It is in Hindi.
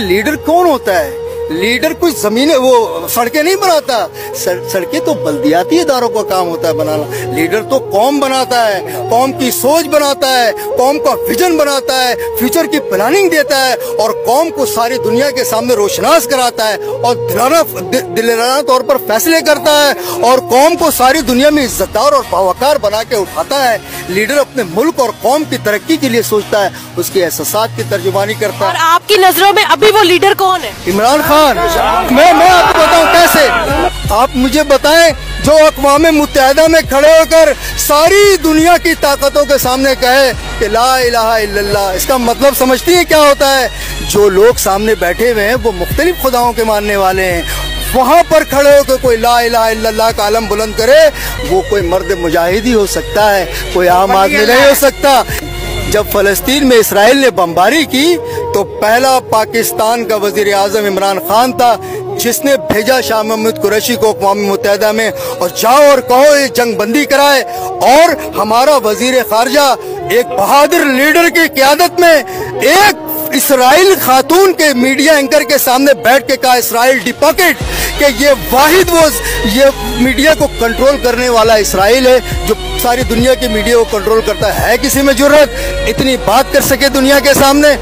लीडर कौन होता है? लीडर कोई जमीन वो सड़कें नहीं बनाता, सड़कें तो बल्दियाती इदारों का काम होता है बनाना। लीडर तो कौम बनाता है, कौम की सोच बनाता है, कौम का विजन बनाता है, फ्यूचर की प्लानिंग देता है और कौम को सारी दुनिया के सामने रोशनास कराता है और दिलाना तौर पर फैसले करता है और कौम को सारी दुनिया में इज्जतदार और बावकार बना के उठाता है। लीडर अपने मुल्क और कौम की तरक्की के लिए सोचता है, उसके एहसासात की तर्जुमानी करता है। और आपकी नजरों में अभी वो लीडर कौन है? इमरान खान। मैं आपको बताऊं कैसे? आप मुझे बताएं जो अक़वाम मुत्तहिदा में खड़े होकर सारी दुनिया की ताकतों के सामने कहे कि ला इलाहा इल्लल्लाह, इसका मतलब समझती है क्या होता है? जो लोग सामने बैठे हुए हैं वो मुख्तलिफ खुदाओं के मानने वाले हैं, वहां पर खड़े होकर कोई ला इलाहा इल्लल्लाह का आलम बुलंद करे, वो कोई मर्द मुजाहिद ही हो सकता है, कोई आम आदमी नहीं हो सकता। जब फलस्तीन में इसराइल ने बमबारी की तो पहला पाकिस्तान का वजीर आजम इमरान खान था जिसने भेजा शाह महमूद कुरैशी को अक़वाम मुत्तहिदा में और जाओ और कहो ये जंग बंदी कराए। और हमारा वजीर खारजा एक बहादुर लीडर की क़यादत में एक इसराइल खातून के मीडिया एंकर के सामने बैठ के कहा, इसराइल डिपॉकेट, कि ये वाहिद वो ये मीडिया को कंट्रोल करने वाला इसराइल है जो सारी दुनिया की मीडिया को कंट्रोल करता है। किसी में जुर्रत इतनी बात कर सके दुनिया के सामने?